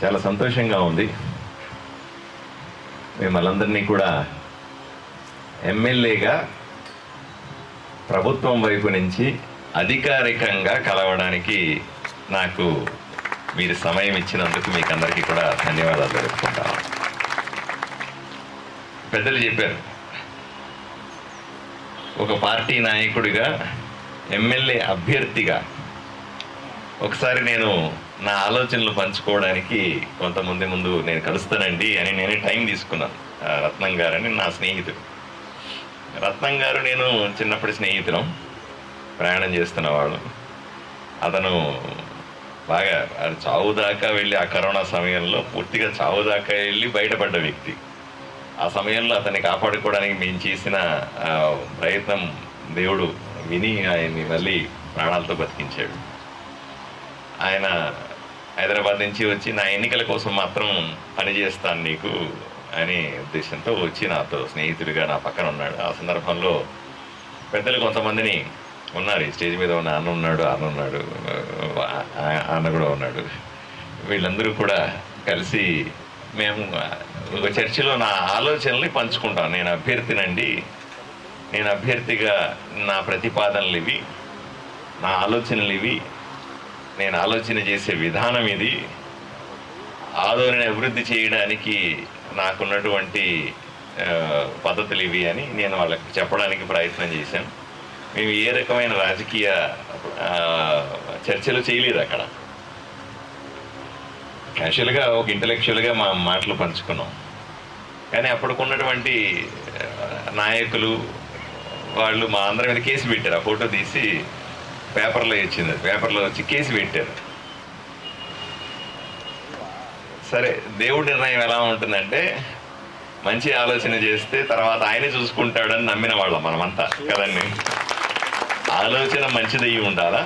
చాలా సంతోషంగా ఉంది. మిమ్మల్ందరినీ కూడా ఎమ్మెల్యేగా ప్రభుత్వం వైపు నుంచి అధికారికంగా కలవడానికి నాకు మీరు సమయం ఇచ్చినందుకు మీకు అందరికీ కూడా ధన్యవాదాలు తెలుపుకుంటాను. పెద్దలు చెప్పారు, ఒక పార్టీ నాయకుడిగా, ఎమ్మెల్యే అభ్యర్థిగా ఒకసారి నేను నా ఆలోచనలు పంచుకోవడానికి కొంతమంది ముందు నేను కలుస్తానండి అని నేనే టైం తీసుకున్నాను. రత్నం గారని నా స్నేహితుడు. రత్నం గారు నేను చిన్నప్పటి స్నేహితులం, ప్రయాణం చేస్తున్నవాడు. అతను బాగా చావు దాకా వెళ్ళి, ఆ కరోనా సమయంలో పూర్తిగా చావు దాకా వెళ్ళి బయటపడ్డ వ్యక్తి. ఆ సమయంలో అతన్ని కాపాడుకోవడానికి మేము చేసిన ప్రయత్నం దేవుడు విని ఆయన్ని మళ్ళీ ప్రాణాలతో బతికించాడు. ఆయన హైదరాబాద్ నుంచి వచ్చి నా ఎన్నికల కోసం మాత్రం పనిచేస్తాను నీకు అనే ఉద్దేశంతో వచ్చి నాతో స్నేహితుడిగా నా పక్కన ఉన్నాడు. ఆ సందర్భంలో పెద్దలు కొంతమందిని ఉన్నారు, ఈ స్టేజ్ మీద ఉన్న అన్న ఉన్నాడు, అన్న కూడా ఉన్నాడు. వీళ్ళందరూ కూడా కలిసి మేము ఒక చర్చలో నా ఆలోచనల్ని పంచుకుంటాను. నేను అభ్యర్థినండి, నేను అభ్యర్థిగా నా ప్రతిపాదనలు ఇవి, నా ఆలోచనలు ఇవి, నేను ఆలోచన చేసే విధానం ఇది, ఆదోని అభివృద్ధి చేయడానికి నాకున్నటువంటి పద్ధతులు ఇవి అని నేను వాళ్ళకి చెప్పడానికి ప్రయత్నం చేశాను. మేము ఏ రకమైన రాజకీయ చర్చలు చేయలేదు అక్కడ. క్యాషువల్గా ఒక ఇంటలెక్చువల్గా మా మాటలు పంచుకున్నాం. కానీ అప్పటికున్నటువంటి నాయకులు వాళ్ళు మా అందరి మీద కేసు పెట్టారు. ఆ ఫోటో తీసి పేపర్లో ఇచ్చింది, పేపర్లో వచ్చి కేసు పెట్టారు. సరే, దేవుడి నిర్ణయం ఎలా ఉంటుందంటే మంచి ఆలోచన చేస్తే తర్వాత ఆయనే చూసుకుంటాడని నమ్మిన వాళ్ళం మనమంతా కదండి. ఆలోచన మంచిదయ్యి ఉండాలా,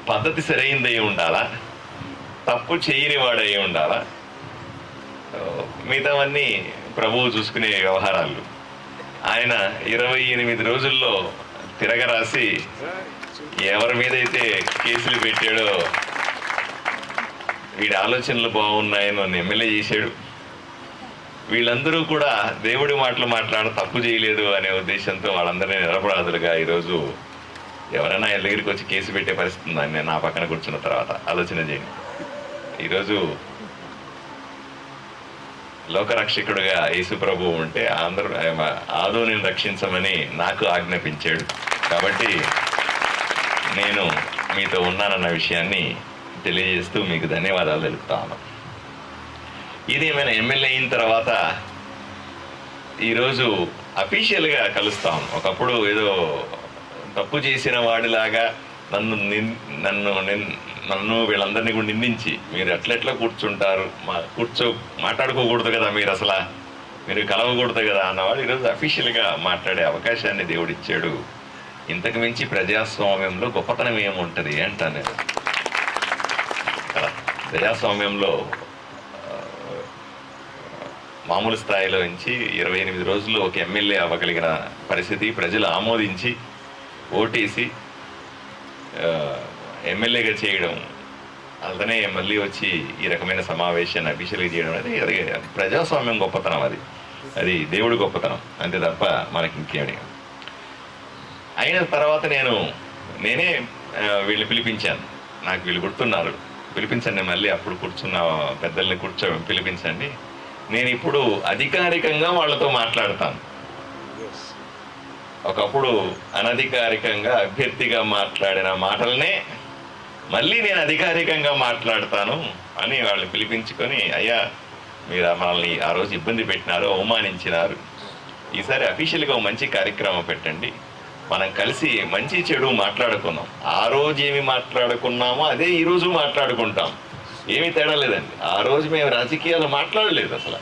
పద్ధతి సరైనదయ్యి ఉండాలా, తప్పు చేయని వాడయ్యి ఉండాలా, మిగతావన్నీ ప్రభువు చూసుకునే వ్యవహారాలు. ఆయన 28 రోజుల్లో తిరగరాసి ఎవరి మీద అయితే కేసులు పెట్టాడో వీడి ఆలోచనలు బాగున్నాయని నన్ను ఎమ్మెల్యే చేశాడు. వీళ్ళందరూ కూడా దేవుడి మాటలు మాట్లాడ తప్పు చేయలేదు అనే ఉద్దేశంతో వాళ్ళందరినీ నిరపరాధులుగా ఈరోజు ఎవరైనా వీళ్ళ దగ్గరికి వచ్చి కేసు పెట్టే పరిస్థితి ఉందని నేను నా పక్కన కూర్చున్న తర్వాత ఆలోచన చేయండి. ఈరోజు లోకరక్షకుడుగా యేసు ప్రభువు ఉంటే అందరూ ఆదోని రక్షించమని నాకు ఆజ్ఞాపించాడు. కాబట్టి నేను మీతో ఉన్నానన్న విషయాన్ని తెలియజేస్తూ మీకు ధన్యవాదాలు తెలుపుతాను. ఇది ఏమైనా ఎమ్మెల్యే అయిన తర్వాత ఈరోజు అఫీషియల్గా కలుస్తాం. ఒకప్పుడు ఏదో తప్పు చేసిన వాడిలాగా నన్ను వీళ్ళందరినీ కూడా నిందించి మీరు ఎట్లెట్లా కూర్చుంటారు, మాట్లాడుకోకూడదు కదా, మీరు కలవకూడదు కదా అన్నవాడు ఈరోజు అఫీషియల్గా మాట్లాడే అవకాశాన్ని దేవుడిచ్చాడు. ఇంతకు మించి ప్రజాస్వామ్యంలో గొప్పతనం ఏముంటుంది అంటాను నేను. ప్రజాస్వామ్యంలో మామూలు స్థాయిలో నుంచి 28 రోజుల్లో ఒక ఎమ్మెల్యే అవ్వగలిగిన పరిస్థితి, ప్రజలు ఆమోదించి ఓటేసి ఎమ్మెల్యేగా చేయడం, అతనే మళ్ళీ వచ్చి ఈ రకమైన సమావేశాన్ని అఫీషియల్గా చేయడం అనేది అది ప్రజాస్వామ్యం గొప్పతనం. అది దేవుడి గొప్పతనం అంతే తప్ప మనకి ఇంకేమి. అయిన తర్వాత నేనే వీళ్ళు పిలిపించాను. నాకు వీళ్ళు గుర్తున్నారు, పిలిపించండి మళ్ళీ అప్పుడు కూర్చున్న పెద్దల్ని పిలిపించండి, నేను ఇప్పుడు అధికారికంగా వాళ్ళతో మాట్లాడతాను. ఒకప్పుడు అనధికారికంగా అభ్యర్థిగా మాట్లాడిన మాటలనే మళ్ళీ నేను అధికారికంగా మాట్లాడతాను అని వాళ్ళు పిలిపించుకొని, అయ్యా మీరు మనల్ని ఆ రోజు ఇబ్బంది పెట్టినారు, అవమానించినారు, ఈసారి అఫీషియల్గా మంచి కార్యక్రమం పెట్టండి, మనం కలిసి మంచి చెడు మాట్లాడుకున్నాం. ఆ రోజు ఏమి మాట్లాడుకున్నామో అదే ఈరోజు మాట్లాడుకుంటాం, ఏమీ తేడా లేదండి. ఆ రోజు మేము రాజకీయాలు మాట్లాడలేదు, అసలు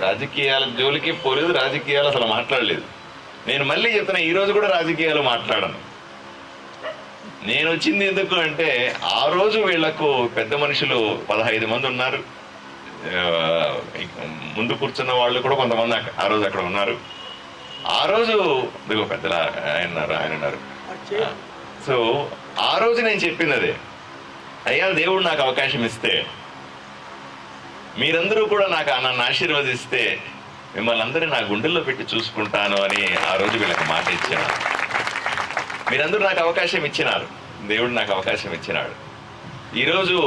రాజకీయాల జోలికి పోలేదు, రాజకీయాలు అసలు మాట్లాడలేదు. నేను మళ్ళీ చెప్తున్నా, ఈరోజు కూడా రాజకీయాలు మాట్లాడను. నేను వచ్చింది ఎందుకు అంటే ఆ రోజు వీళ్లకు పెద్ద మనుషులు 15 మంది ఉన్నారు, ముందు కూర్చున్న వాళ్ళు కూడా కొంతమంది ఆ రోజు అక్కడ ఉన్నారు. ఆ రోజు ఇదిగో పెద్దలు ఆయన ఉన్నారు. సో ఆ రోజు నేను చెప్పింది అదే, అయ్యా దేవుడు నాకు అవకాశం ఇస్తే మీరందరూ కూడా నన్ను ఆశీర్వదిస్తే మిమ్మల్ని అందరినీ నా గుండెల్లో పెట్టి చూసుకుంటాను అని ఆ రోజు వీళ్ళకి మాట ఇచ్చాను. మీరందరూ నాకు అవకాశం ఇచ్చినారు, దేవుడు నాకు అవకాశం ఇచ్చినాడు. ఈరోజు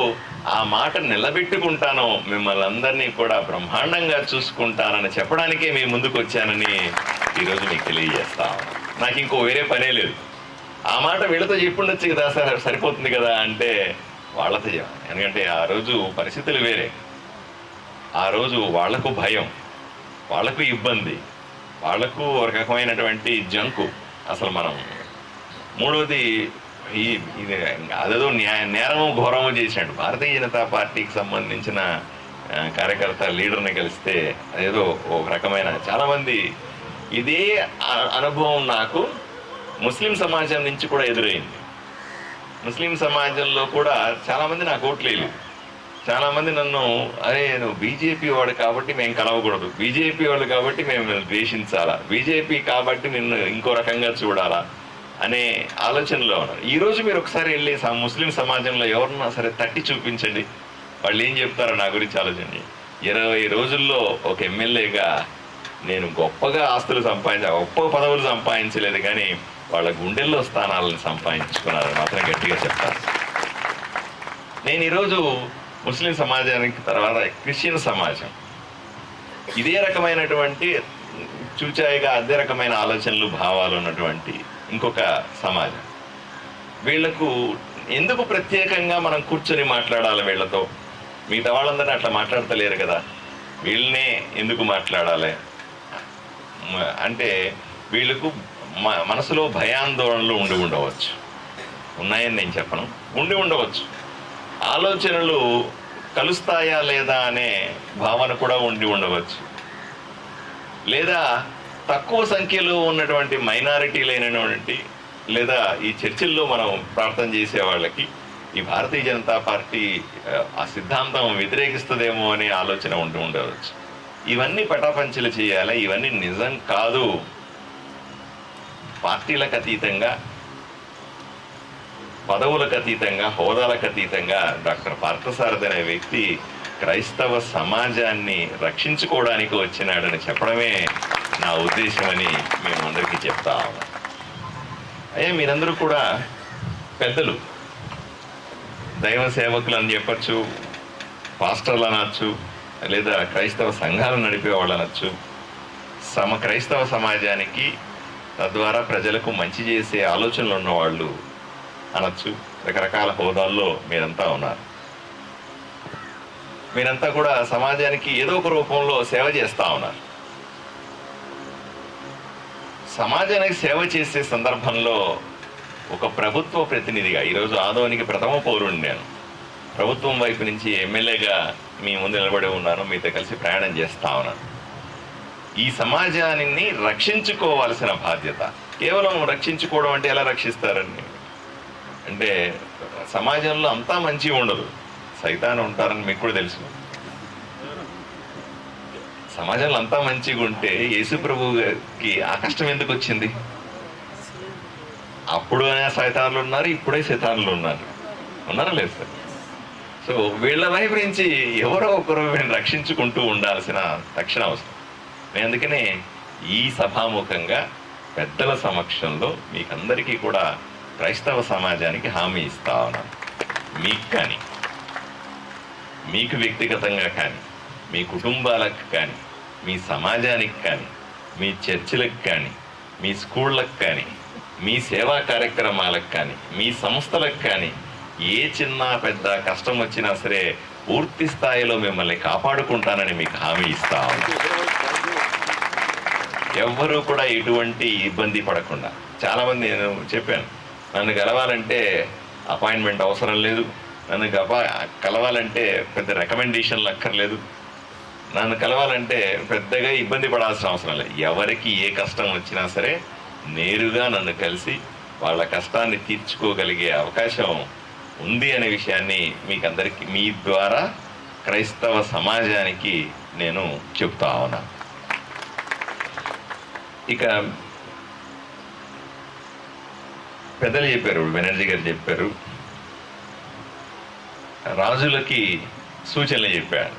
ఆ మాట నిలబెట్టుకుంటాను, మిమ్మల్ని అందరినీ కూడా బ్రహ్మాండంగా చూసుకుంటానని చెప్పడానికే మీ ముందుకు వచ్చానని ఈరోజు మీకు తెలియజేస్తా. నాకు ఇంకో వేరే పనే లేదు. ఆ మాట వీళ్ళతో చెప్పుండొచ్చు కదా, సరిపోతుంది కదా అంటే వాళ్ళతో చెప్పాను. ఎందుకంటే ఆ రోజు పరిస్థితులు వేరే. ఆ రోజు వాళ్లకు భయం, వాళ్లకు ఇబ్బంది, వాళ్లకు ఒక రకమైనటువంటి జంకు. అసలు మనం మూడవది అదేదో నేరము ఘోరము చేశాడు. భారతీయ జనతా పార్టీకి సంబంధించిన కార్యకర్త లీడర్ని కలిస్తే అదేదో ఒక రకమైన చాలామంది ఇదే అనుభవం నాకు ముస్లిం సమాజం నుంచి కూడా ఎదురైంది. ముస్లిం సమాజంలో కూడా చాలామంది నాకు ఓట్లేదు. చాలామంది నన్ను అరే నువ్వు బీజేపీ వాడు కాబట్టి మేము కలవకూడదు, బీజేపీ వాడు కాబట్టి మేము ద్వేషించాలా, బీజేపీ కాబట్టి నిన్ను ఇంకో రకంగా చూడాలా అనే ఆలోచనలో ఉన్నారు. ఈరోజు మీరు ఒకసారి వెళ్ళి ముస్లిం సమాజంలో ఎవరన్నా సరే తట్టి చూపించండి, వాళ్ళు ఏం చెప్తారో నా గురించి ఆలోచండి. 20 రోజుల్లో ఒక ఎమ్మెల్యేగా నేను గొప్పగా ఆస్తులు గొప్ప పదవులు సంపాదించలేదు, కానీ వాళ్ళ గుండెల్లో స్థానాలను సంపాదించుకున్నారని మాత్రం గట్టిగా చెప్తాను. నేను ఈరోజు ముస్లిం సమాజానికి తర్వాత క్రిస్టియన్ సమాజం ఇదే రకమైనటువంటి చూచాయిగా అదే రకమైన ఆలోచనలు భావాలు ఉన్నటువంటి ఇంకొక సమాజం. వీళ్లకు ఎందుకు ప్రత్యేకంగా మనం కూర్చొని మాట్లాడాలి వీళ్ళతో? మిగతా వాళ్ళందరినీ అట్లా మాట్లాడతలేరు కదా, వీళ్ళనే ఎందుకు మాట్లాడాలి అంటే వీళ్ళకు మనసులో భయాందోళనలు ఉండవచ్చు. ఉన్నాయని నేను చెప్పను, ఉండవచ్చు. ఆలోచనలు కలుస్తాయా లేదా అనే భావన కూడా ఉండవచ్చు. లేదా తక్కువ సంఖ్యలో ఉన్నటువంటి మైనారిటీలైనటువంటి లేదా ఈ చర్చిల్లో మనం ప్రార్థన చేసే వాళ్ళకి ఈ భారతీయ జనతా పార్టీ ఆ సిద్ధాంతం వ్యతిరేకిస్తుందేమో అనే ఆలోచన ఉండవచ్చు. ఇవన్నీ పటాపంచలు చేయాలి. ఇవన్నీ నిజం కాదు. పార్టీలకు అతీతంగా, పదవులకు అతీతంగా, హోదాలకు అతీతంగా డాక్టర్ పార్థసారథి అనే వ్యక్తి క్రైస్తవ సమాజాన్ని రక్షించుకోవడానికి వచ్చినాడని చెప్పడమే నా ఉద్దేశమని మేము అందరికీ చెప్తా ఉన్నాం. అయ్యా మీరందరూ కూడా పెద్దలు, దైవ సేవకులు అని చెప్పచ్చు, పాస్టర్లు అనొచ్చు, లేదా క్రైస్తవ సంఘాలు నడిపే వాళ్ళు అనొచ్చు, క్రైస్తవ సమాజానికి తద్వారా ప్రజలకు మంచి చేసే ఆలోచనలు ఉన్నవాళ్ళు అనొచ్చు. రకరకాల హోదాల్లో మీరంతా ఉన్నారు. మీరంతా కూడా సమాజానికి ఏదో ఒక రూపంలో సేవ చేస్తూ ఉన్నారు. సమాజానికి సేవ చేసే సందర్భంలో ఒక ప్రభుత్వ ప్రతినిధిగా ఈరోజు ఆదోనికి ప్రథమ పౌరుడిని నేను. ప్రభుత్వం వైపు నుంచి ఎమ్మెల్యేగా మీ ముందు నిలబడి ఉన్నాను, మీతో కలిసి ప్రయాణం చేస్తా ఉన్నాను. ఈ సమాజాన్ని రక్షించుకోవాల్సిన బాధ్యత. కేవలం రక్షించుకోవడం అంటే ఎలా రక్షిస్తారండి అంటే సమాజంలో అంతా మంచి ఉండదు, సైతాను ఉంటారని మీకు కూడా తెలుసు. సమాజంలో అంతా మంచిగా ఉంటే యేసు ప్రభువుకి ఆ కష్టం ఎందుకు వచ్చింది? అప్పుడు సైతాన్లు ఉన్నారు, ఇప్పుడే సైతాన్లు ఉన్నారా లేదు సార్? సో వీళ్ళ వైపు నుంచి ఎవరో ఒకరు వీళ్ళని రక్షించుకుంటూ ఉండాల్సిన తక్షణ అవసరం. నేను అందుకనే ఈ సభాముఖంగా పెద్దల సమక్షంలో మీకందరికీ కూడా క్రైస్తవ సమాజానికి హామీ ఇస్తా ఉన్నాను. మీకు కానీ, మీకు వ్యక్తిగతంగా కానీ, మీ కుటుంబాలకు కానీ, మీ సమాజానికి కానీ, మీ చర్చిలకు కానీ, మీ స్కూళ్ళకు కానీ, మీ సేవా కార్యక్రమాలకు కానీ, మీ సంస్థలకు కానీ ఏ చిన్న పెద్ద కష్టం వచ్చినా సరే పూర్తి స్థాయిలో మిమ్మల్ని కాపాడుకుంటానని మీకు హామీ ఇస్తా ఉన్నాను. ఎవ్వరూ కూడా ఎటువంటి ఇబ్బంది పడకుండా. చాలామంది నేను చెప్పాను, నన్ను కలవాలంటే అపాయింట్మెంట్ అవసరం లేదు, నన్ను కలవాలంటే పెద్ద రికమెండేషన్లు అక్కర్లేదు, నన్ను కలవాలంటే పెద్దగా ఇబ్బంది పడాల్సిన అవసరం లేదు. ఎవరికి ఏ కష్టం వచ్చినా సరే నేరుగా నన్ను కలిసి వాళ్ళ కష్టాన్ని తీర్చుకోగలిగే అవకాశం ఉంది అనే విషయాన్ని మీకందరికీ మీ ద్వారా క్రైస్తవ సమాజానికి నేను చెప్తా ఉన్నా. ఇక పెద్దలు చెప్పారు, బెనర్జీ గారు చెప్పారు, రాజులకి సూచనలు చెప్పారు.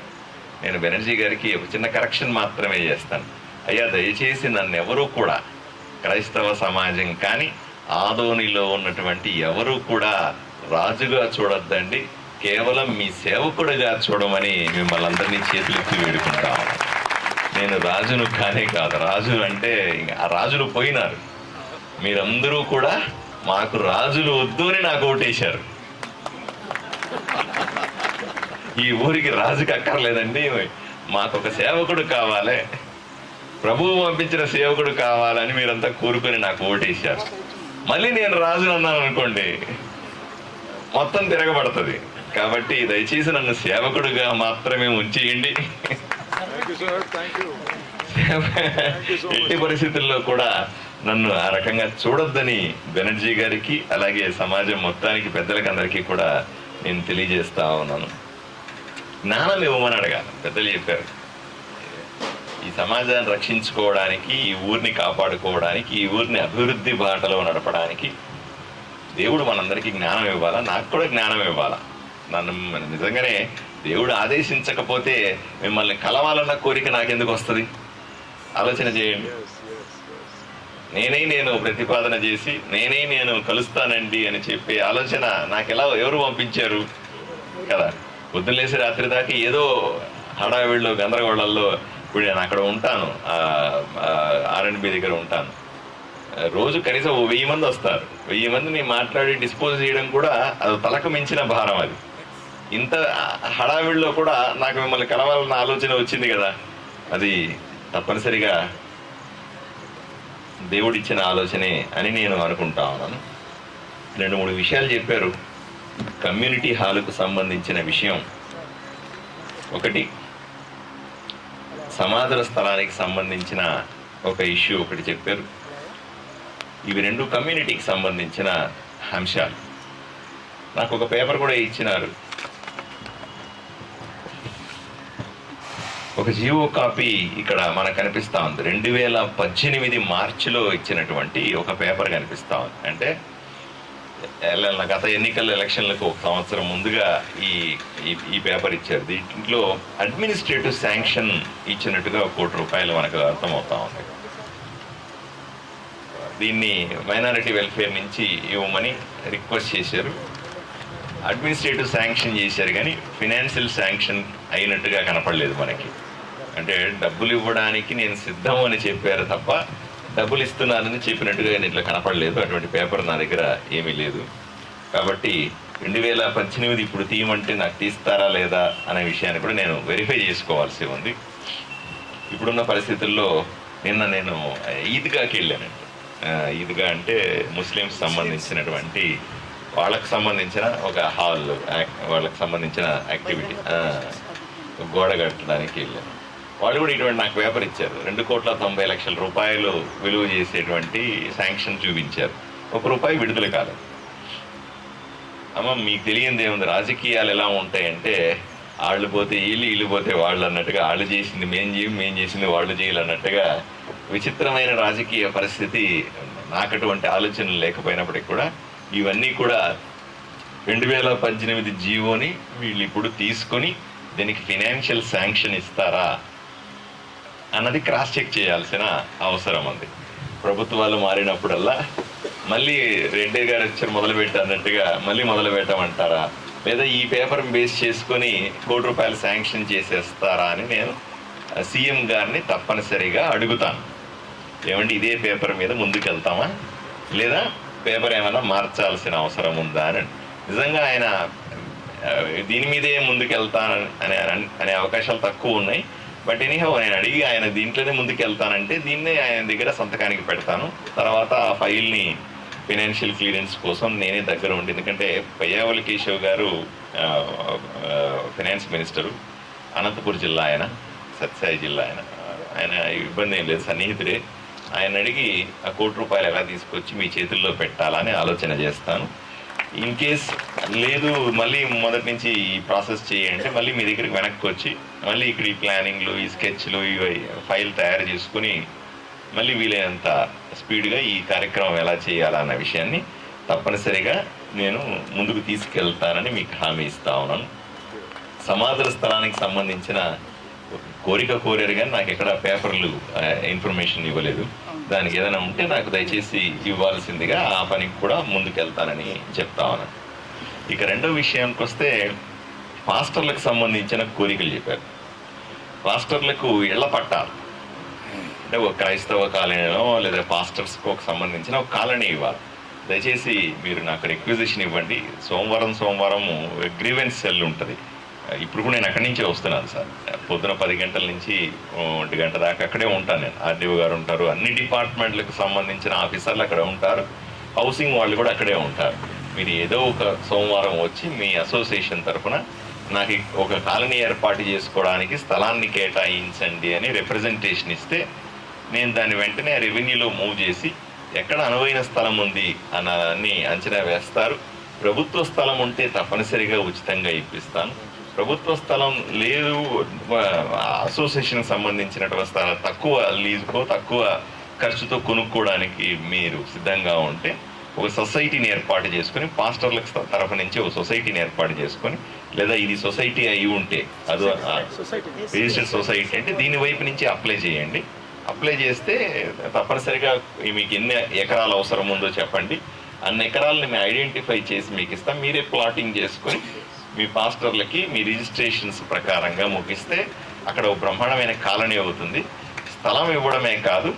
నేను బెనర్జీ గారికి ఒక చిన్న కరెక్షన్ మాత్రమే చేస్తాను. అయ్యా, దయచేసి నన్ను ఎవరూ కూడా క్రైస్తవ సమాజం కానీ ఆదోనిలో ఉన్నటువంటి ఎవరూ కూడా రాజుగా చూడొద్దండి, కేవలం మీ సేవకుడిగా చూడమని మిమ్మల్ని అందరినీ చేతులెత్తి వేడుకుంటాం. నేను రాజును కానే కాదు. రాజు అంటే ఆ రాజులు పోయినారు. మీరందరూ కూడా మాకు రాజులు వద్దు అని నాకు ఓటేశారు. ఈ ఊరికి రాజుకి అక్కర్లేదండి, మాకు ఒక సేవకుడు కావాలి, ప్రభువు పంపించిన సేవకుడు కావాలని మీరంతా కోరుకొని నాకు ఓటేశారు. మళ్ళీ నేను రాజును అన్నాను అనుకోండి, మొత్తం తిరగబడుతుంది. కాబట్టి దయచేసి నన్ను సేవకుడుగా మాత్రమే ఉంచేయండి. ఎట్టి పరిస్థితుల్లో కూడా నన్ను ఆ రకంగా చూడొద్దని బెనర్జీ గారికి, అలాగే సమాజం మొత్తానికి, పెద్దలకి అందరికీ కూడా నేను తెలియజేస్తా ఉన్నాను. జ్ఞానం ఇవ్వమని అడగాలి. పెద్దలు చెప్పారు, ఈ సమాజాన్ని రక్షించుకోవడానికి, ఈ ఊరిని కాపాడుకోవడానికి, ఈ ఊరిని అభివృద్ధి బాటలో నడపడానికి దేవుడు మనందరికీ జ్ఞానం ఇవ్వాలా, నాకు కూడా జ్ఞానం ఇవ్వాలా. నన్ను నిజంగానే దేవుడు ఆదేశించకపోతే మిమ్మల్ని కలవాలన్న కోరిక నాకెందుకు వస్తుంది? ఆలోచన చేయండి. నేను ప్రతిపాదన చేసి నేను కలుస్తానండి అని చెప్పే ఆలోచన నాకెలా, ఎవరు పంపించారు కదా? పొద్దున్న లేసి రాత్రి దాకా ఏదో హడావిడిలో గందరగోళాల్లో. ఇప్పుడు నేను అక్కడ ఉంటాను, R&B దగ్గర ఉంటాను. రోజు కనీసం 1000 మంది వస్తారు. 1000 మందిని మాట్లాడి డిస్పోజ్ చేయడం కూడా అది తలకు మించిన భారం. అది ఇంత హడావిడిలో కూడా నాకు మిమ్మల్ని కలవాలన్న ఆలోచన వచ్చింది కదా, అది తప్పనిసరిగా దేవుడిచ్చిన ఆలోచనే అని నేను అనుకుంటా ఉన్నాను. 2-3 విషయాలు చెప్పారు కమ్యూనిటీ హాలుకు సంబంధించిన విషయం. ఒకటి, సమాధుల స్థలానికి సంబంధించిన ఒక ఇష్యూ ఒకటి చెప్పారు. ఇవి 2 కమ్యూనిటీకి సంబంధించిన అంశాలు. నాకు ఒక పేపర్ కూడా ఇచ్చినారు. ఒక జీవో కాపీ ఇక్కడ మనకు కనిపిస్తూ ఉంది. 2018 మార్చిలో ఇచ్చినటువంటి ఒక పేపర్ కనిపిస్తూ ఉంది. అంటే గత ఎన్నికల ఎలక్షన్లకు 1 సంవత్సరం ముందుగా ఈ పేపర్ ఇచ్చారు. దీంట్లో అడ్మినిస్ట్రేటివ్ శాంక్షన్ ఇచ్చినట్టుగా ₹1,00,00,000 మనకు అర్థమవుతా ఉంది. దీన్ని మైనారిటీ వెల్ఫేర్ నుంచి ఇవ్వమని రిక్వెస్ట్ చేశారు. అడ్మినిస్ట్రేటివ్ శాంక్షన్ చేశారు కానీ ఫినాన్షియల్ శాంక్షన్ అయినట్టుగా కనపడలేదు మనకి. అంటే డబ్బులు ఇవ్వడానికి నేను సిద్ధం అని చెప్పారు తప్ప డబ్బులు ఇస్తున్నానని చెప్పినట్టుగా ఇట్లా కనపడలేదు. అటువంటి పేపర్ నా దగ్గర ఏమీ లేదు. కాబట్టి 2018 ఇప్పుడు తీయమంటే నాకు తీస్తారా లేదా అనే విషయాన్ని కూడా నేను వెరిఫై చేసుకోవాల్సి ఉంది. ఇప్పుడున్న పరిస్థితుల్లో నిన్న నేను ఈద్గాకి వెళ్ళానండి. ఈద్గా అంటే ముస్లిమ్స్ సంబంధించినటువంటి వాళ్ళకు సంబంధించిన ఒక హాల్, వాళ్ళకి సంబంధించిన యాక్టివిటీ, గోడ కట్టడానికి వెళ్ళాను. వాళ్ళు కూడా ఇటువంటి నాకు పేపర్ ఇచ్చారు. ₹2,90,00,000 విలువ చేసేటువంటి శాంక్షన్ చూపించారు. ₹1 విడుదల కాలేదు. అమ్మ, మీకు తెలియంది ఏముంది, రాజకీయాలు ఎలా ఉంటాయంటే వాళ్ళు పోతే వీళ్ళు పోతే వాళ్ళు అన్నట్టుగా, వాళ్ళు చేసింది మేం చేసింది వాళ్ళు చేయాలన్నట్టుగా విచిత్రమైన రాజకీయ పరిస్థితి. నాకు అటువంటి ఆలోచనలు లేకపోయినప్పటికీ కూడా ఇవన్నీ కూడా 2018 జీవోని వీళ్ళు ఇప్పుడు తీసుకొని దీనికి ఫినాన్షియల్ శాంక్షన్ ఇస్తారా అన్నది క్రాస్ చెక్ చేయాల్సిన అవసరం ఉంది. ప్రభుత్వాలు మారినప్పుడల్లా మళ్ళీ రెడ్డి గారు వచ్చి మొదలుపెట్టారన్నట్టుగా మళ్ళీ మొదలు పెట్టమంటారా, లేదా ఈ పేపర్ బేస్ చేసుకొని ₹1,00,00,000 శాంక్షన్ చేసేస్తారా అని నేను సీఎం గారిని తప్పనిసరిగా అడుగుతాను. ఏమంటే ఇదే పేపర్ మీద ముందుకెళ్తామా, లేదా పేపర్ ఏమైనా మార్చాల్సిన అవసరం ఉందా అని. నిజంగా ఆయన దీని మీదే ముందుకెళ్తానని అనే అవకాశాలు తక్కువ ఉన్నాయి. బట్ ఎనీహౌ నేను అడిగి ఆయన దీంట్లోనే ముందుకెళ్తానంటే దీన్నే ఆయన దగ్గర సంతకానికి పెడతాను. తర్వాత ఆ ఫైల్ని ఫైనాన్షియల్ క్లియరెన్స్ కోసం నేనే దగ్గర ఉండి, ఎందుకంటే పయ్యావలి కేశవ్ గారు ఫైనాన్స్ మినిస్టరు, అనంతపూర్ జిల్లా ఆయన, సత్యసాయి జిల్లా ఆయన ఇబ్బంది ఏం లేదు, సన్నిహితుడే. ఆయన అడిగి ఆ ₹1,00,00,000 ఎలా తీసుకొచ్చి మీ చేతుల్లో పెట్టాలని ఆలోచన చేస్తాను. ఇన్ కేస్ లేదు మళ్ళీ మొదటి నుంచి ఈ ప్రాసెస్ చేయంటే మళ్ళీ మీ దగ్గరికి వెనక్కి వచ్చి మళ్ళీ ఇక్కడ ఈ ప్లానింగ్లు, ఈ స్కెచ్లు, ఇవి ఫైల్ తయారు చేసుకుని మళ్ళీ వీలైనంత స్పీడ్గా ఈ కార్యక్రమం ఎలా చేయాలన్న విషయాన్ని తప్పనిసరిగా నేను ముందుకు తీసుకెళ్తానని మీకు హామీ ఇస్తా ఉన్నాను. సమాధుల స్థలానికి సంబంధించిన కోరిక కోరారు కానీ నాకు ఎక్కడ పేపర్లు ఇన్ఫర్మేషన్ ఇవ్వలేదు. దానికి ఏదైనా ఉంటే నాకు దయచేసి ఇవ్వాల్సిందిగా ఆ పనికి కూడా ముందుకెళ్తానని చెప్తా ఉన్నాను. ఇక రెండో విషయానికి వస్తే పాస్టర్లకు సంబంధించిన కోరికలు చెప్పారు. పాస్టర్లకు ఇళ్ల పట్టాలు అంటే ఒక క్రైస్తవ కాలనీలో లేదా పాస్టర్స్కి సంబంధించిన ఒక కాలనీ ఇవ్వాలి. దయచేసి మీరు నాకు రిక్విజిషన్ ఇవ్వండి. సోమవారం గ్రీవెన్స్ సెల్ ఉంటుంది. ఇప్పుడు కూడా నేను అక్కడి నుంచే వస్తున్నాను సార్. పొద్దున 10 గంటల నుంచి 1 గంట దాకా అక్కడే ఉంటాను నేను. ఆర్డీఓ గారు ఉంటారు, అన్ని డిపార్ట్మెంట్లకు సంబంధించిన ఆఫీసర్లు అక్కడ ఉంటారు, హౌసింగ్ వాళ్ళు కూడా అక్కడే ఉంటారు. మీరు ఏదో ఒక సోమవారం వచ్చి మీ అసోసియేషన్ తరఫున నాకు ఒక కాలనీ ఏర్పాటు చేసుకోవడానికి స్థలాన్ని కేటాయించండి అని రిప్రజెంటేషన్ ఇస్తే నేను దాన్ని వెంటనే రెవెన్యూలో మూవ్ చేసి ఎక్కడ అనువైన స్థలం ఉంది అన్నదాన్ని అంచనా వేస్తారు. ప్రభుత్వ స్థలం ఉంటే తప్పనిసరిగా ఉచితంగా ఇప్పిస్తాను. ప్రభుత్వ స్థలం లేదు, అసోసియేషన్కి సంబంధించినటువంటి స్థలం తక్కువ లీజుకో తక్కువ ఖర్చుతో కొనుక్కోవడానికి మీరు సిద్ధంగా ఉంటే ఒక సొసైటీని ఏర్పాటు చేసుకొని పాస్టర్లకు తరఫు నుంచి ఒక సొసైటీని ఏర్పాటు చేసుకొని, లేదా ఇది సొసైటీ అయి ఉంటే అది రిజిస్టర్డ్ సొసైటీ అంటే దీని వైపు నుంచి అప్లై చేయండి. అప్లై చేస్తే తప్పనిసరిగా మీకు ఎన్ని ఎకరాలు అవసరం ఉందో చెప్పండి. అన్ని ఎకరాలని మేము ఐడెంటిఫై చేసి మీకు ఇస్తాం. మీరే ప్లాటింగ్ చేసుకొని మీ పాస్టర్లకి మీ రిజిస్ట్రేషన్స్ ప్రకారంగా ముగిస్తే అక్కడ ఒక బ్రహ్మాండమైన కాలనీ అవుతుంది. స్థలం ఇవ్వడమే కాదు,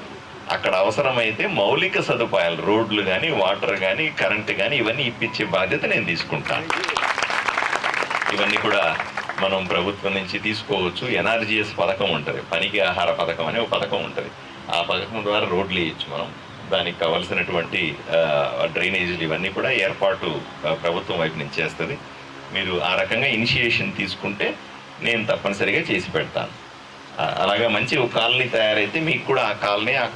అక్కడ అవసరమైతే మౌలిక సదుపాయాలు, రోడ్లు కానీ, వాటర్ కానీ, కరెంటు కానీ ఇవన్నీ ఇప్పించే బాధ్యత నేను తీసుకుంటాను. ఇవన్నీ కూడా మనం ప్రభుత్వం నుంచి తీసుకోవచ్చు. ఎన్ఆర్జీఎస్ పథకం ఉంటుంది, పనికి ఆహార పథకం అనే ఒక పథకం ఉంటుంది. ఆ పథకం ద్వారా రోడ్లు వేయచ్చు మనం. దానికి కావాల్సినటువంటి డ్రైనేజీలు ఇవన్నీ కూడా ఏర్పాటు ప్రభుత్వం వైపు నుంచి చేస్తుంది. మీరు ఆ రకంగా ఇనిషియేషన్ తీసుకుంటే నేను తప్పనిసరిగా చేసి పెడతాను. అలాగా మంచి ఒక కాలనీ తయారైతే మీకు కూడా ఆ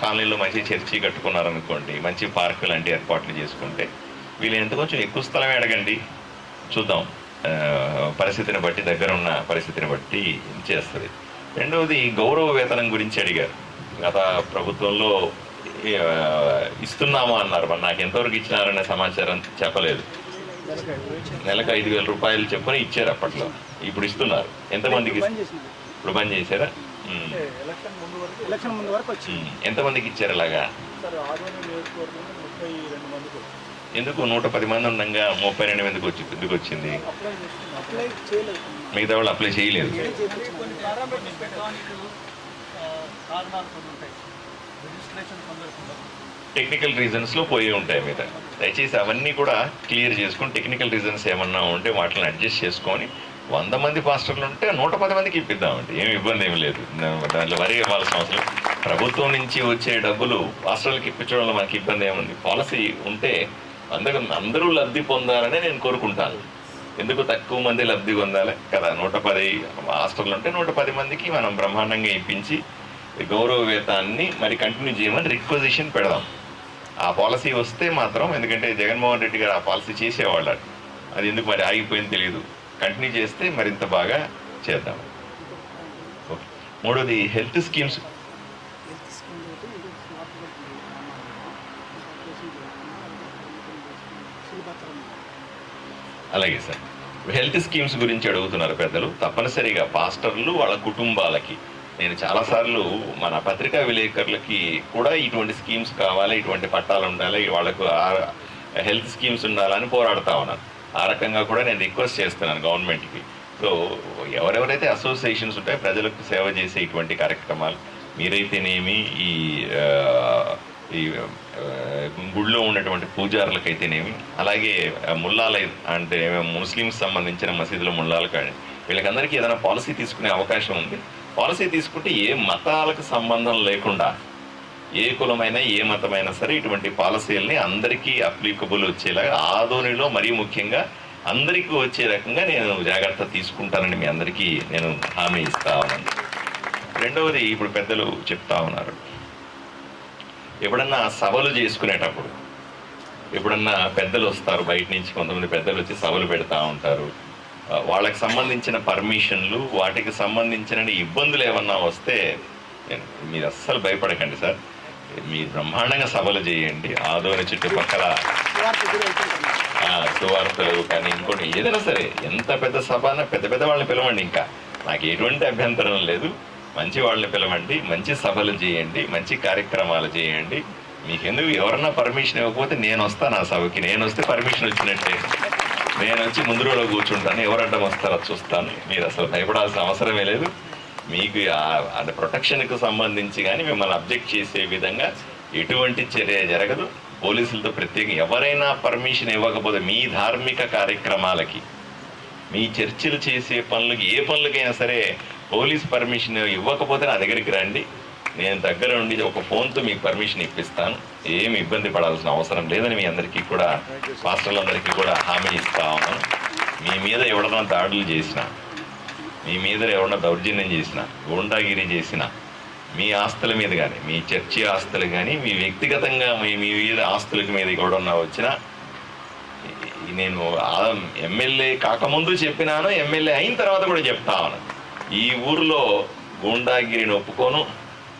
కాలనీలో మంచి చర్చి కట్టుకున్నారనుకోండి, మంచి పార్కు లాంటి ఏర్పాట్లు చేసుకుంటే వీళ్ళంత కొంచెం ఎక్కువ స్థలమే అడగండి, చూద్దాం. పరిస్థితిని బట్టి, దగ్గర ఉన్న పరిస్థితిని బట్టి చేస్తుంది. రెండవది గౌరవ వేతనం గురించి అడిగారు. గత ప్రభుత్వంలో ఇస్తున్నామా అన్నారు, మరి నాకు ఎంతవరకు ఇచ్చినారనే సమాచారం చెప్పలేదు. నెలకు 5,000 రూపాయలు చెప్పని ఇచ్చారు అప్పట్లో. ఇప్పుడు ఇస్తున్నారు. ఎంతమందికి? ఇప్పుడు బంద్ చేశారా? ఎంతమందికి ఇచ్చారు అలాగా? ఎందుకు 110 మంది ఉండగా 32 ఎందుకు వచ్చింది? మిగతా వాళ్ళు అప్లై చేయలేదు. టెక్నికల్ రీజన్స్లో పోయి ఉంటాయి మీద. దయచేసి అవన్నీ కూడా క్లియర్ చేసుకొని, టెక్నికల్ రీజన్స్ ఏమన్నా ఉంటే వాటిని అడ్జస్ట్ చేసుకొని 100 మంది పాస్టర్లు ఉంటే 110 మందికి ఇప్పిద్దామండి. ఏమి ఇబ్బంది ఏమి లేదు. దాంట్లో వరి ఇవ్వాల్సిన అవసరం. ప్రభుత్వం నుంచి వచ్చే డబ్బులు పాస్టర్లకు ఇప్పించడంలో మనకి ఇబ్బంది ఏముంది? పాలసీ ఉంటే అందరూ లబ్ధి పొందాలని నేను కోరుకుంటాను. ఎందుకు తక్కువ మంది లబ్ధి పొందాలి కదా? 110 హాస్టల్ ఉంటే 110 మందికి మనం బ్రహ్మాండంగా ఇప్పించి గౌరవ వేతాన్ని మరి కంటిన్యూ చేయమని రిక్వజిషన్ పెడదాం. ఆ పాలసీ వస్తే మాత్రం, ఎందుకంటే జగన్మోహన్ రెడ్డి గారు ఆ పాలసీ చేసేవాళ్ళు, అది ఎందుకు మరి ఆగిపోయింది తెలియదు. కంటిన్యూ చేస్తే మరింత బాగా చేద్దాం. ఓకే. మూడోది హెల్త్ స్కీమ్స్. అలాగే సార్, హెల్త్ స్కీమ్స్ గురించి అడుగుతున్నారు పెద్దలు. తప్పనిసరిగా పాస్టర్లు వాళ్ళ కుటుంబాలకి నేను చాలాసార్లు మన పత్రికా విలేకరులకి కూడా ఇటువంటి స్కీమ్స్ కావాలి, ఇటువంటి పట్టాలు ఉండాలి, వాళ్ళకు హెల్త్ స్కీమ్స్ ఉండాలని పోరాడుతూ ఉన్నాను. ఆ రకంగా కూడా నేను రిక్వెస్ట్ చేస్తున్నాను గవర్నమెంట్కి. సో ఎవరెవరైతే అసోసియేషన్స్ ఉంటాయో ప్రజలకు సేవ చేసే ఇటువంటి కార్యక్రమాలు, మీరైతేనేమి ఈ గుడిలో ఉన్నటువంటి పూజారులకైతేనేమి, అలాగే ముల్లాల అంటే ముస్లిమ్స్ సంబంధించిన మసీదుల ముల్లాలు కానీ, వీళ్ళకందరికీ ఏదైనా పాలసీ తీసుకునే అవకాశం ఉంది. పాలసీ తీసుకుంటే ఏ మతాలకు సంబంధం లేకుండా, ఏ కులమైనా ఏ మతమైనా సరే ఇటువంటి పాలసీలని అందరికీ అప్లికబుల్ వచ్చేలాగా, ఆదోనిలో మరీ ముఖ్యంగా అందరికీ వచ్చే రకంగా నేను జాగ్రత్త తీసుకుంటానని మీ అందరికీ నేను హామీ ఇస్తా ఉన్నాను. రెండవది, ఇప్పుడు పెద్దలు చెప్తా ఉన్నారు, ఎప్పుడన్నా సభలు చేసుకునేటప్పుడు ఎప్పుడన్నా పెద్దలు వస్తారు బయట నుంచి, కొంతమంది పెద్దలు వచ్చి సభలు పెడతా ఉంటారు. వాళ్ళకి సంబంధించిన పర్మిషన్లు, వాటికి సంబంధించిన ఇబ్బందులు ఏమన్నా వస్తే మీరు అస్సలు భయపడకండి సార్. మీరు బ్రహ్మాండంగా సభలు చేయండి. ఆదోని చుట్టుపక్కల సువార్తలు కానీ ఇంకోటి ఏదైనా సరే, ఎంత పెద్ద సభ అయినా పెద్ద వాళ్ళని పిలవండి. ఇంకా నాకు ఎటువంటి అభ్యంతరం లేదు. మంచి వాళ్ళని పిలవండి, మంచి సభలు చేయండి, మంచి కార్యక్రమాలు చేయండి. మీకెందుకు ఎవరన్నా పర్మిషన్ ఇవ్వకపోతే నేను వస్తాను ఆ సభకి. నేను వస్తే పర్మిషన్ వచ్చినట్టే. నేను వచ్చి ముందు రోజులో కూర్చుంటాను. ఎవరు అడ్డం వస్తారో చూస్తాను. మీరు అసలు భయపడాల్సిన అవసరమే లేదు. మీకు ప్రొటెక్షన్కు సంబంధించి కానీ మిమ్మల్ని అబ్జెక్ట్ చేసే విధంగా ఎటువంటి చర్య జరగదు. పోలీసులతో ప్రత్యేకంగా ఎవరైనా పర్మిషన్ ఇవ్వకపోతే మీ ధార్మిక కార్యక్రమాలకి, మీ చర్చిలు చేసే పనులకి, ఏ పనులకైనా సరే పోలీస్ పర్మిషన్ ఇవ్వకపోతే నా దగ్గరికి రండి. నేను దగ్గర ఉండి ఒక ఫోన్తో మీకు పర్మిషన్ ఇప్పిస్తాను. ఏమి ఇబ్బంది పడాల్సిన అవసరం లేదని మీ అందరికీ కూడా, పాస్టర్లందరికీ కూడా హామీ ఇస్తా ఉన్నాను. మీ మీద ఎవడన్నా దాడులు చేసినా, మీ మీద ఎవరన్నా దౌర్జన్యం చేసినా, గూండాగిరి చేసినా, మీ ఆస్తుల మీద కానీ, మీ చర్చి ఆస్తులు కానీ, మీ వ్యక్తిగతంగా మీ మీద ఆస్తుల మీద ఎవడన్నా వచ్చినా, నేను ఎమ్మెల్యే కాకముందు చెప్పినాను, ఎమ్మెల్యే అయిన తర్వాత కూడా చెప్తా ఉన్నాను. ఈ ఊర్లో గూండాగిరిని ఒప్పుకోను,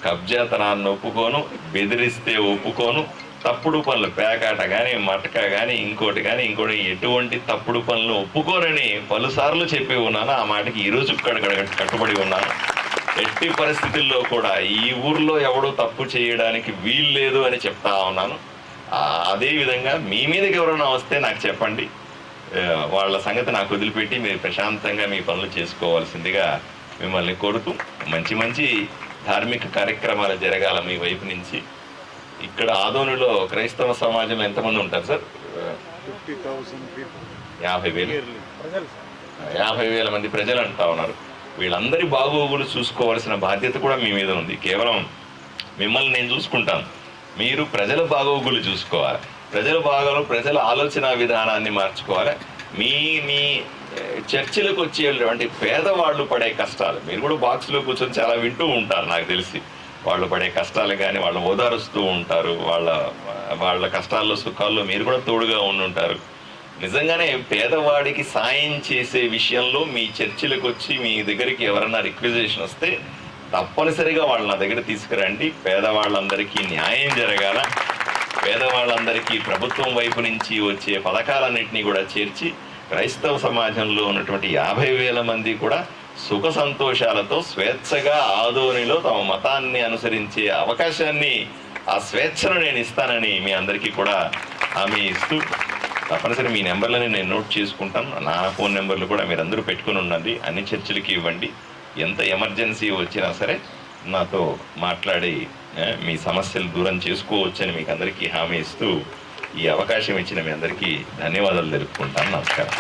కబ్జాతనాన్ని ఒప్పుకోను, బెదిరిస్తే ఒప్పుకోను, తప్పుడు పనులు పేకాట కానీ, మటక కానీ, ఇంకోటి కానీ ఇంకోటి ఎటువంటి తప్పుడు పనులు ఒప్పుకోనని పలుసార్లు చెప్పి ఉన్నాను. ఆ మాటకి ఈరోజు కట్టుబడి ఉన్నాను. ఎట్టి పరిస్థితుల్లో కూడా ఈ ఊర్లో ఎవడో తప్పు చేయడానికి వీల్లేదు అని చెప్తా ఉన్నాను. అదేవిధంగా మీ మీదకి ఎవరైనా వస్తే నాకు చెప్పండి. వాళ్ళ సంగతి నాకు వదిలిపెట్టి మీరు ప్రశాంతంగా మీ పనులు చేసుకోవాల్సిందిగా మిమ్మల్ని కోరుతూ, మంచి మంచి ధార్మిక కార్యక్రమాలు జరగాల మీ వైపు నుంచి. ఇక్కడ ఆదోనిలో క్రైస్తవ సమాజం ఎంతమంది ఉంటారు సార్? 50,000 మంది ప్రజలు అంటా ఉన్నారు. వీళ్ళందరి బాగోగులు చూసుకోవాల్సిన బాధ్యత కూడా మీ మీద ఉంది. కేవలం మిమ్మల్ని నేను చూసుకుంటాను, మీరు ప్రజల బాగోగులు చూసుకోవాలి. ప్రజల ఆలోచన విధానాన్ని మార్చుకోవాలి. మీ మీ చర్చిలకు వచ్చేటువంటి పేదవాళ్ళు పడే కష్టాలు మీరు కూడా బాక్స్లో కూర్చొని చాలా వింటూ ఉంటారు. నాకు తెలిసి వాళ్ళు పడే కష్టాలు కానీ వాళ్ళు ఓదారుస్తూ ఉంటారు. వాళ్ళ కష్టాల్లో సుఖాల్లో మీరు కూడా తోడుగా ఉండుంటారు. నిజంగానే పేదవాడికి సాయం చేసే విషయంలో మీ చర్చిలకు వచ్చి మీ దగ్గరికి ఎవరన్నా రిక్వెజిషన్ వస్తే తప్పనిసరిగా వాళ్ళు నా దగ్గర తీసుకురండి. పేదవాళ్ళందరికీ న్యాయం జరగాల. పేదవాళ్ళందరికీ ప్రభుత్వం వైపు నుంచి వచ్చే పథకాలన్నింటినీ కూడా చేర్చి క్రైస్తవ సమాజంలో ఉన్నటువంటి 50,000 మంది కూడా సుఖ సంతోషాలతో స్వేచ్ఛగా ఆదోనిలో తమ మతాన్ని అనుసరించే అవకాశాన్ని, ఆ స్వేచ్ఛను నేను ఇస్తానని మీ అందరికీ కూడా హామీ ఇస్తూ, తప్పనిసరి మీ నెంబర్లని నేను నోట్ చేసుకుంటాను. నా ఫోన్ నెంబర్లు కూడా మీరందరూ పెట్టుకుని ఉండండి. అన్ని చర్చలకి ఇవ్వండి. ఎంత ఎమర్జెన్సీ వచ్చినా సరే నాతో మాట్లాడి మీ సమస్యలు దూరం చేసుకోవచ్చని మీకు అందరికీ హామీ ఇస్తూ ఈ అవకాశం ఇచ్చిన మీ అందరికీ ధన్యవాదాలు తెలుపుకుంటాను. నమస్కారం.